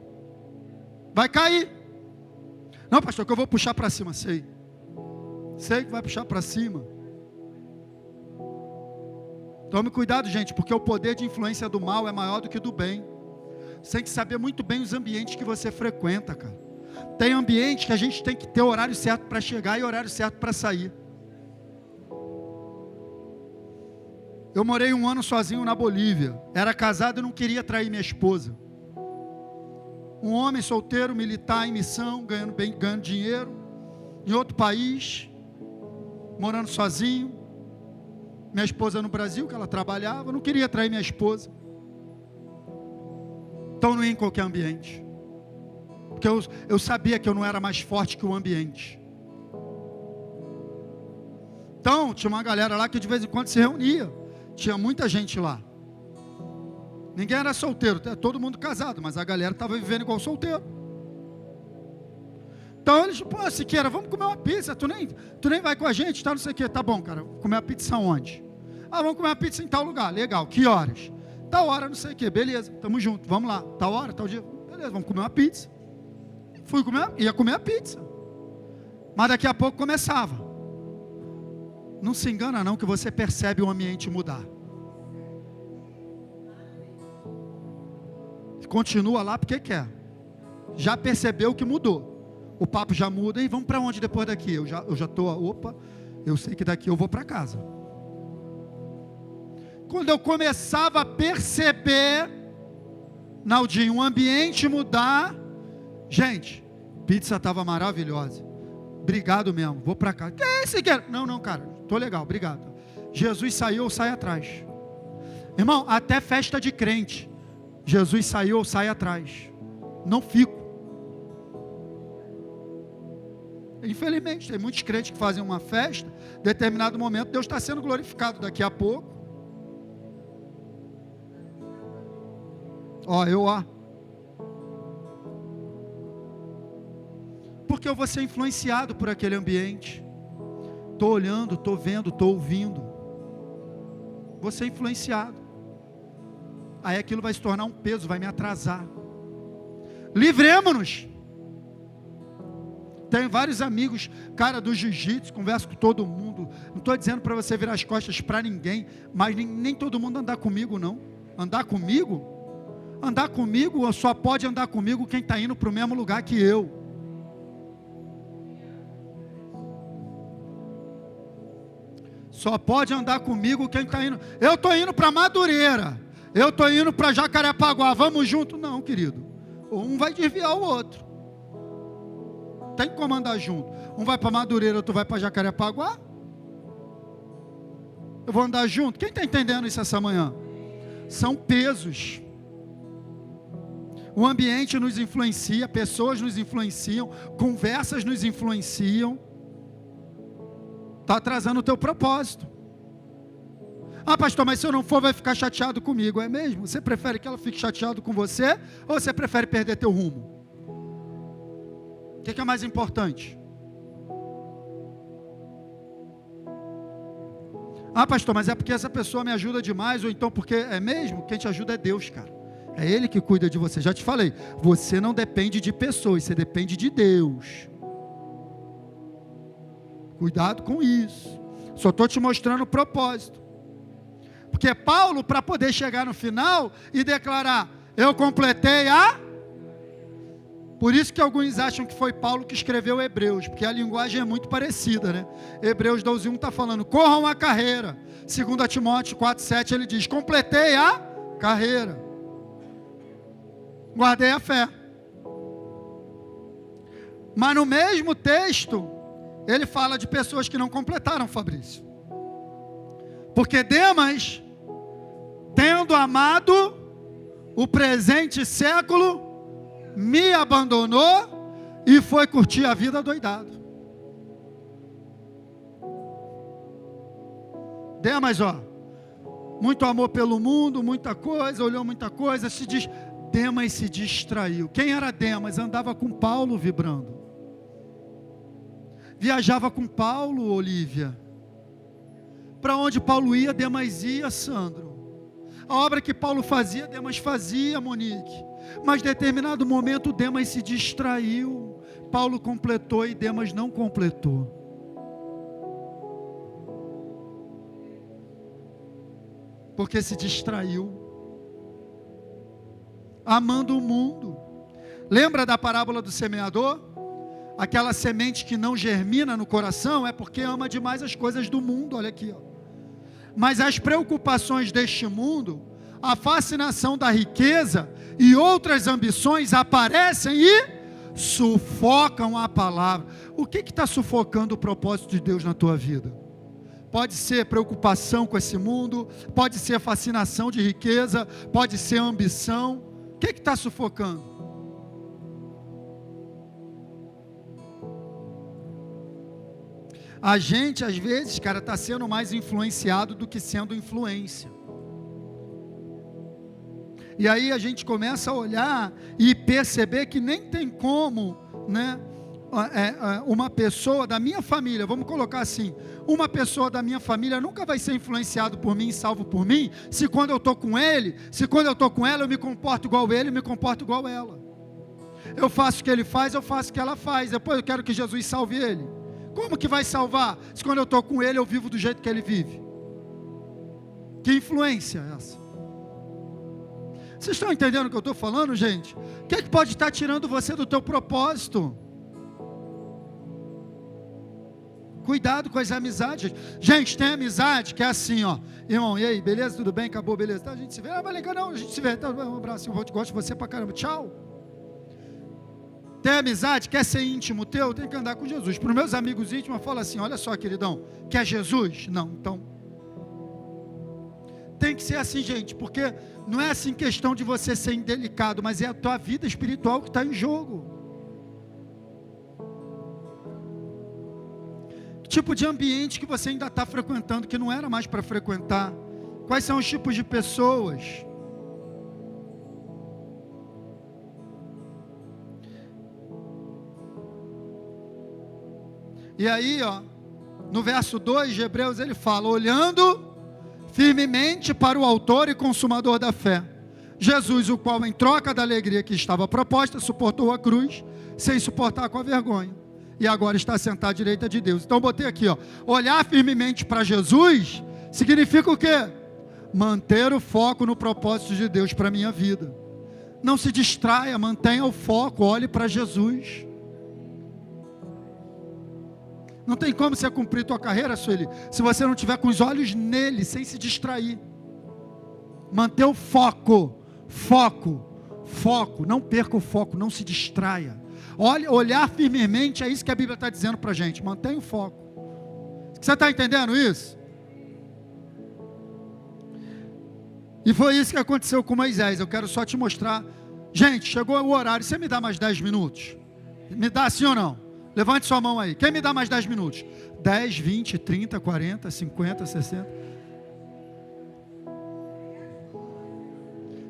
Vai cair. Não, pastor, que eu vou puxar para cima, sei que vai puxar para cima. Tome cuidado, gente, porque o poder de influência do mal é maior do que do bem. Você tem que saber muito bem os ambientes que você frequenta, cara. Tem ambiente que a gente tem que ter horário certo para chegar e horário certo para sair. Eu morei 1 ano sozinho na Bolívia. Era casado e não queria trair minha esposa. Um homem solteiro, militar em missão, ganhando dinheiro, em outro país, morando sozinho. Minha esposa no Brasil, que ela trabalhava, eu não queria trair minha esposa. Então não ia em qualquer ambiente. Porque eu sabia que eu não era mais forte que o ambiente. Então, tinha uma galera lá que de vez em quando se reunia. Tinha muita gente lá. Ninguém era solteiro, todo mundo casado, mas a galera estava vivendo igual solteiro. Então eles, Siqueira, vamos comer uma pizza, tu nem vai com a gente, tá, não sei o que, tá bom, cara, comer uma pizza onde? Vamos comer uma pizza em tal lugar, legal, que horas? Tal hora, não sei o que, beleza, tamo junto, vamos lá, tal hora, tal dia, beleza, vamos comer uma pizza. Ia comer a pizza, mas daqui a pouco começava. Não se engana não que você percebe o ambiente mudar. Continua lá porque quer. Já percebeu que mudou. O papo já muda. E vamos para onde depois daqui? Eu já estou, opa, eu sei que daqui eu vou para casa. Quando eu começava a perceber, Naldinho, o ambiente mudar, gente, pizza estava maravilhosa. Obrigado mesmo, vou para casa. Que é esse que é? Não, cara, tô legal, obrigado. Jesus saiu, eu saio atrás. Irmão, até festa de crente, Jesus saiu, eu saio atrás. Não fico. Infelizmente, tem muitos crentes que fazem uma festa, em determinado momento Deus está sendo glorificado. Daqui a pouco, porque eu vou ser influenciado por aquele ambiente. Estou olhando, estou vendo, estou ouvindo. Vou ser influenciado. Aí aquilo vai se tornar um peso, vai me atrasar. Livremos-nos. Tenho vários amigos, cara, do jiu-jitsu, converso com todo mundo. Não estou dizendo para você virar as costas para ninguém, mas nem todo mundo andar comigo, não. Andar comigo, só pode andar comigo quem está indo para o mesmo lugar que eu. Só pode andar comigo quem está indo. Eu estou indo para Madureira, eu estou indo para Jacarepaguá, vamos junto? Não, querido. Um vai desviar o outro. Tem como andar junto. Um vai para Madureira, outro vai para Jacarepaguá. Eu vou andar junto. Quem está entendendo isso essa manhã? São pesos. O ambiente nos influencia, pessoas nos influenciam, conversas nos influenciam. Está atrasando o teu propósito. Ah, pastor, mas se eu não for, vai ficar chateado comigo. É mesmo? Você prefere que ela fique chateada com você, ou você prefere perder teu rumo? O que é mais importante? Ah, pastor, mas é porque essa pessoa me ajuda demais, ou então porque é mesmo? Quem te ajuda é Deus, cara. É Ele que cuida de você. Já te falei, você não depende de pessoas, você depende de Deus. Cuidado com isso. Só estou te mostrando o propósito. Porque Paulo, para poder chegar no final e declarar, eu completei a... Por isso que alguns acham que foi Paulo que escreveu Hebreus, porque a linguagem é muito parecida, né? Hebreus 12:1 está falando, corram a carreira. 2 Timóteo 4:7 ele diz, completei a carreira. Guardei a fé. Mas no mesmo texto, ele fala de pessoas que não completaram, Fabrício. Porque Demas, tendo amado o presente século, me abandonou e foi curtir a vida doidado. Demas, muito amor pelo mundo, muita coisa, olhou muita coisa, Demas se distraiu. Quem era Demas? Andava com Paulo vibrando. Viajava com Paulo, Olívia. Para onde Paulo ia, Demas ia, Sandro. A obra que Paulo fazia, Demas fazia, Monique. Mas em determinado momento, Demas se distraiu. Paulo completou e Demas não completou. Porque se distraiu. Amando o mundo. Lembra da parábola do semeador? Aquela semente que não germina no coração é porque ama demais as coisas do mundo. Olha aqui, Mas as preocupações deste mundo, a fascinação da riqueza e outras ambições aparecem e sufocam a palavra. O que está sufocando o propósito de Deus na tua vida? Pode ser preocupação com esse mundo, pode ser fascinação de riqueza, pode ser ambição. O que está sufocando? A gente, às vezes, cara, está sendo mais influenciado do que sendo influência. E aí a gente começa a olhar e perceber que nem tem como, né, uma pessoa da minha família, vamos colocar assim, uma pessoa da minha família nunca vai ser influenciado por mim, salvo por mim, se quando eu estou com ele, se quando eu estou com ela, eu me comporto igual ele, me comporto igual ela. Eu faço o que ele faz, eu faço o que ela faz, depois eu quero que Jesus salve ele. Como que vai salvar? Se quando eu estou com ele, eu vivo do jeito que ele vive. Que influência é essa? Vocês estão entendendo o que eu estou falando, gente? O que é que pode estar tirando você do teu propósito? Cuidado com as amizades. Gente, tem amizade que é assim, ó. Irmão, e aí, beleza? Tudo bem? Acabou, beleza? Tá, a gente se vê. Ah, mas legal, não, a gente se vê. Tá, um abraço, eu gosto de você pra caramba. Tchau. Tem amizade, quer ser íntimo teu, tem que andar com Jesus. Para os meus amigos íntimos, eu falo assim, olha só, queridão, quer Jesus? Não, então. Tem que ser assim, gente, porque não é assim questão de você ser indelicado, mas é a tua vida espiritual que está em jogo. Que tipo de ambiente que você ainda está frequentando, que não era mais para frequentar? Quais são os tipos de pessoas? E aí, ó, no verso 2 de Hebreus, ele fala, olhando firmemente para o autor e consumador da fé, Jesus, o qual em troca da alegria que estava proposta, suportou a cruz, sem suportar com a vergonha, e agora está sentado à direita de Deus. Então botei aqui, ó, olhar firmemente para Jesus, significa o quê? Manter o foco no propósito de Deus para a minha vida. Não se distraia, mantenha o foco, olhe para Jesus. Não tem como você cumprir tua carreira, Sueli, se você não tiver com os olhos nele, sem se distrair. Manter o foco, não perca o foco, não se distraia. Olhar firmemente, é isso que a Bíblia está dizendo para a gente, mantenha o foco. Você está entendendo isso? E foi isso que aconteceu com Moisés, eu quero só te mostrar. Gente, chegou o horário, você me dá mais 10 minutos? Me dá sim ou não? Levante sua mão aí. Quem me dá mais 10 minutos? 10, 20, 30, 40, 50, 60.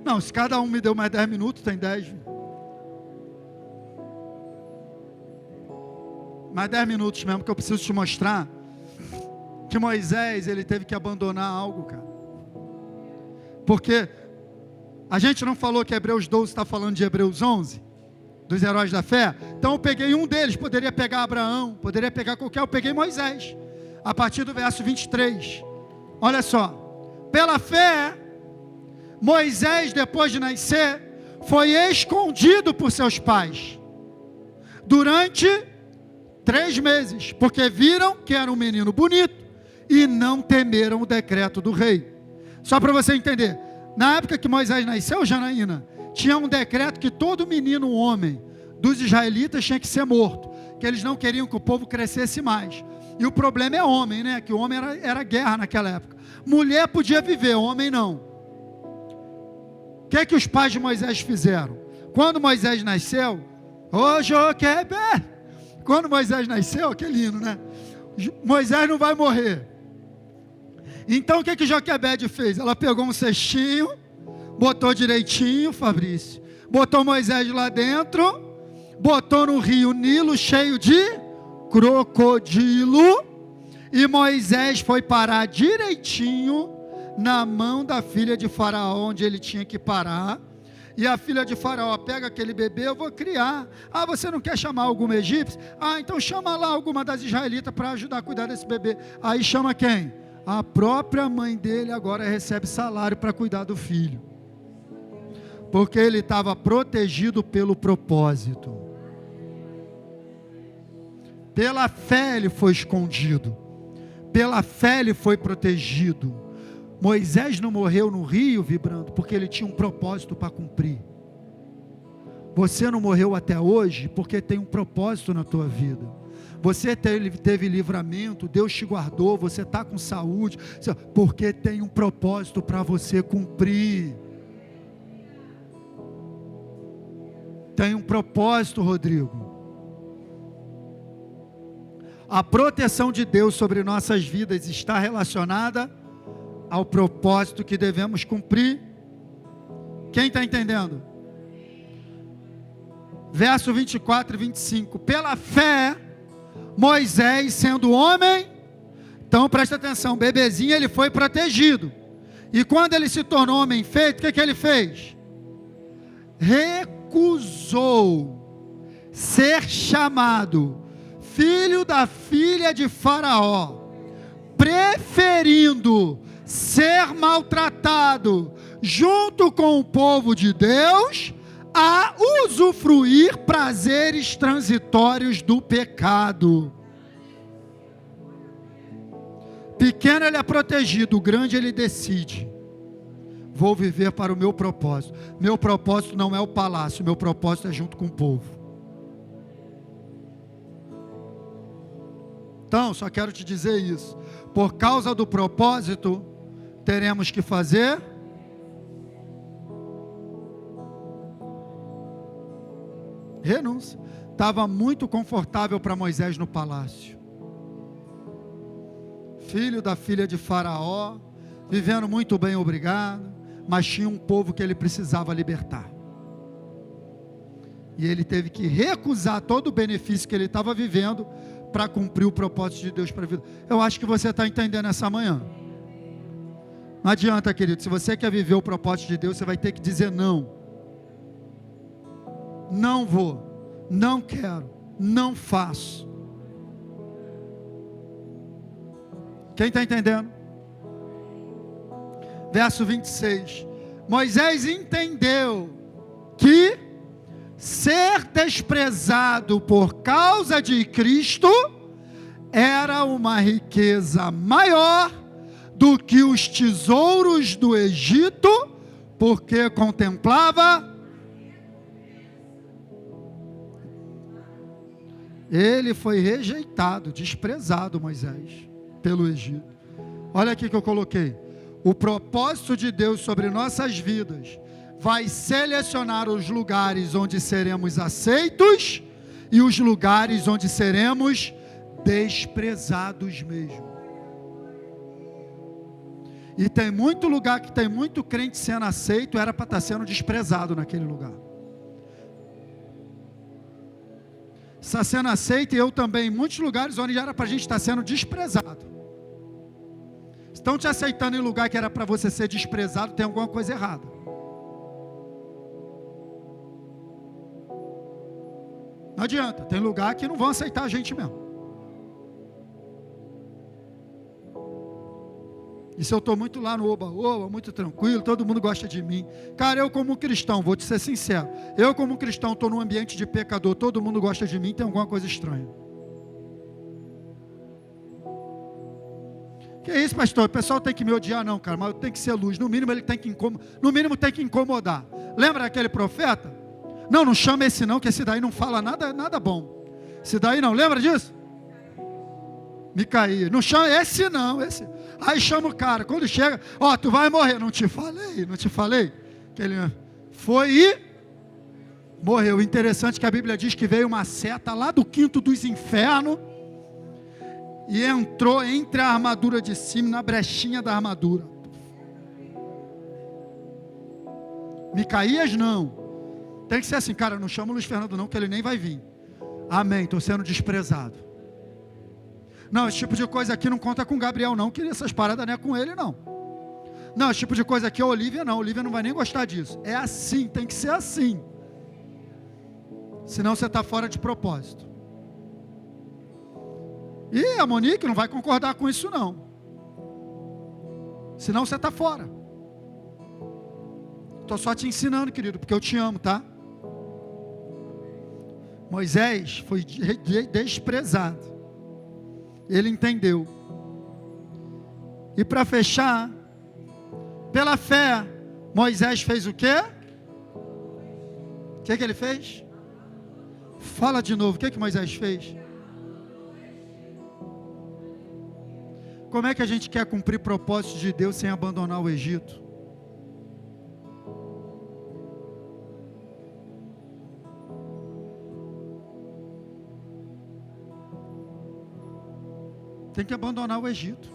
Não, se cada um me deu mais 10 minutos, tem 10. Mais 10 minutos mesmo, que eu preciso te mostrar que Moisés, ele teve que abandonar algo, cara. Porque a gente não falou que Hebreus 12 está falando de Hebreus 11? Dos heróis da fé. Então eu peguei um deles, poderia pegar Abraão, poderia pegar qualquer, eu peguei Moisés, a partir do verso 23, olha só, pela fé, Moisés depois de nascer, foi escondido por seus pais, durante 3 meses, porque viram que era um menino bonito, e não temeram o decreto do rei. Só para você entender, na época que Moisés nasceu, Janaína, tinha um decreto que todo menino homem dos israelitas tinha que ser morto, que eles não queriam que o povo crescesse mais. E o problema é homem, né? Que o homem era guerra naquela época. Mulher podia viver, homem não. O que é que os pais de Moisés fizeram? Quando Moisés nasceu, quando Moisés nasceu, que lindo, né? Moisés não vai morrer. Então o que que Joquebede fez? Ela pegou um cestinho, botou direitinho, Fabrício, botou Moisés lá dentro, botou no rio Nilo cheio de crocodilo, e Moisés foi parar direitinho na mão da filha de Faraó, onde ele tinha que parar. E a filha de Faraó pega aquele bebê, eu vou criar. Ah, você não quer chamar alguma egípcia? Ah, então chama lá alguma das israelitas para ajudar a cuidar desse bebê. Aí chama quem? A própria mãe dele agora recebe salário para cuidar do filho, porque ele estava protegido pelo propósito. Pela fé ele foi escondido, pela fé ele foi protegido. Moisés não morreu no rio vibrando, porque ele tinha um propósito para cumprir. Você não morreu até hoje, porque tem um propósito na tua vida. Você teve livramento, Deus te guardou, você está com saúde, porque tem um propósito para você cumprir. Tem um propósito, Rodrigo. A proteção de Deus sobre nossas vidas está relacionada ao propósito que devemos cumprir. Quem está entendendo? Verso 24 e 25. Pela fé, Moisés, sendo homem, então presta atenção, bebezinho, ele foi protegido. E quando ele se tornou homem feito, o que ele fez? Recusou ser chamado filho da filha de Faraó, preferindo ser maltratado junto com o povo de Deus, a usufruir prazeres transitórios do pecado. Pequeno ele é protegido, grande ele decide. Vou viver para o meu propósito. Meu propósito não é o palácio, meu propósito é junto com o povo. Então, só quero te dizer isso. Por causa do propósito, teremos que fazer renúncia. Estava muito confortável para Moisés no palácio. Filho da filha de Faraó, vivendo muito bem, obrigado, mas tinha um povo que ele precisava libertar. E ele teve que recusar todo o benefício que ele estava vivendo para cumprir o propósito de Deus para a vida. Eu acho que você está entendendo essa manhã. Não adianta, querido, se você quer viver o propósito de Deus, você vai ter que dizer não. Não vou, não quero, não faço. Quem está entendendo? Verso 26. Moisés entendeu que ser desprezado por causa de Cristo era uma riqueza maior do que os tesouros do Egito, porque contemplava. Ele foi rejeitado, desprezado, Moisés, pelo Egito. Olha aqui que eu coloquei. O propósito de Deus sobre nossas vidas vai selecionar os lugares onde seremos aceitos e os lugares onde seremos desprezados mesmo. E tem muito lugar que tem muito crente sendo aceito, era para estar sendo desprezado naquele lugar. Está sendo aceito, e eu também, em muitos lugares onde era para a gente estar sendo desprezado. Estão te aceitando em lugar que era para você ser desprezado, tem alguma coisa errada. Não adianta, tem lugar que não vão aceitar a gente mesmo. E se eu estou muito lá no oba-oba, muito tranquilo, todo mundo gosta de mim. Cara, eu como cristão, vou te ser sincero, eu como cristão estou num ambiente de pecador, todo mundo gosta de mim, tem alguma coisa estranha. Que isso, pastor? O pessoal tem que me odiar, não, cara, mas eu tenho que ser luz. No mínimo ele tem que incomodar. Lembra aquele profeta? Não, não chama esse não, que esse daí não fala nada bom. Esse daí não, lembra disso? Micaías, não chama esse não, esse. Aí chama o cara, quando chega, ó, tu vai morrer. Não te falei? Que ele foi e morreu. Interessante que a Bíblia diz que veio uma seta lá do quinto dos infernos e entrou entre a armadura de cima, na brechinha da armadura. Micaías não. Tem que ser assim, cara, não chama o Luiz Fernando não, que ele nem vai vir. Amém, estou sendo desprezado. Não, esse tipo de coisa aqui não conta com Gabriel não, que essas paradas não é com ele não. Não, esse tipo de coisa aqui é Olívia não, Olívia não vai nem gostar disso. É assim, tem que ser assim. Senão você está fora de propósito. E a Monique não vai concordar com isso não. Senão você está fora. Estou só te ensinando, querido, porque eu te amo, tá? Moisés foi desprezado. Ele entendeu. E para fechar, pela fé, Moisés fez o quê? O que ele fez? Fala de novo, o que Moisés fez? Como é que a gente quer cumprir propósitos de Deus sem abandonar o Egito? Tem que abandonar o Egito.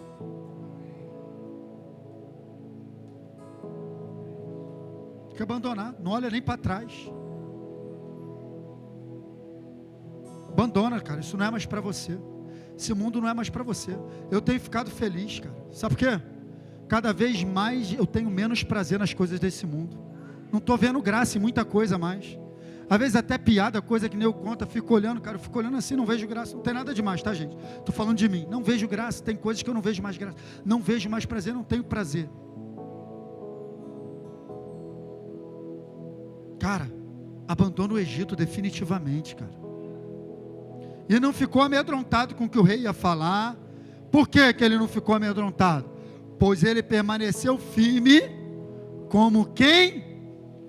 Tem que abandonar. Não olha nem para trás. Abandona, cara. Isso não é mais para você. Esse mundo não é mais para você. Eu tenho ficado feliz, cara. Sabe por quê? Cada vez mais eu tenho menos prazer nas coisas desse mundo. Não estou vendo graça em muita coisa mais. Às vezes até piada, coisa que nem eu conto, eu fico olhando, cara, eu fico olhando assim, não vejo graça, não tem nada demais, tá, gente? Estou falando de mim, não vejo graça, tem coisas que eu não vejo mais graça, não vejo mais prazer, não tenho prazer. Cara, abandona o Egito definitivamente, cara. E não ficou amedrontado com o que o rei ia falar. Por que que ele não ficou amedrontado? Pois ele permaneceu firme, como quem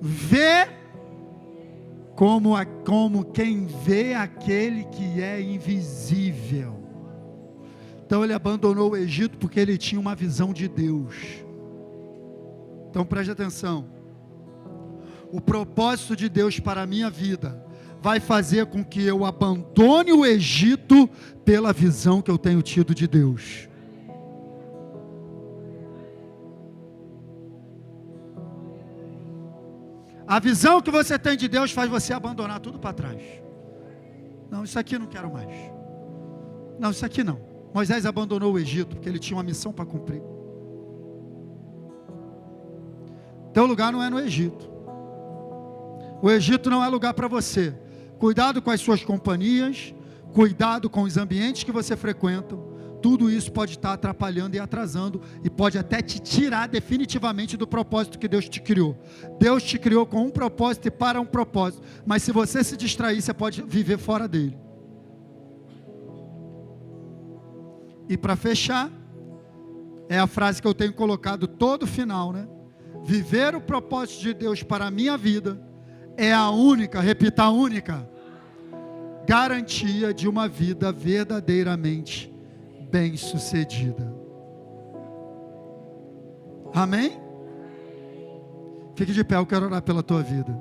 vê, como quem vê aquele que é invisível. Então ele abandonou o Egito porque ele tinha uma visão de Deus. Então preste atenção. O propósito de Deus para a minha vida vai fazer com que eu abandone o Egito pela visão que eu tenho tido de Deus. A visão que você tem de Deus faz você abandonar tudo para trás. Não, isso aqui eu não quero mais. Não, isso aqui não. Moisés abandonou o Egito porque ele tinha uma missão para cumprir. Teu lugar não é no Egito. O Egito não é lugar para você. Cuidado com as suas companhias, cuidado com os ambientes que você frequenta. Tudo isso pode estar atrapalhando e atrasando, e pode até te tirar definitivamente do propósito que Deus te criou. Deus te criou com um propósito e para um propósito, mas se você se distrair, você pode viver fora dele. E para fechar, é a frase que eu tenho colocado todo final, né? Viver o propósito de Deus para a minha vida é a única, repita, a única garantia de uma vida verdadeiramente bem-sucedida. Amém? Fique de pé, eu quero orar pela tua vida.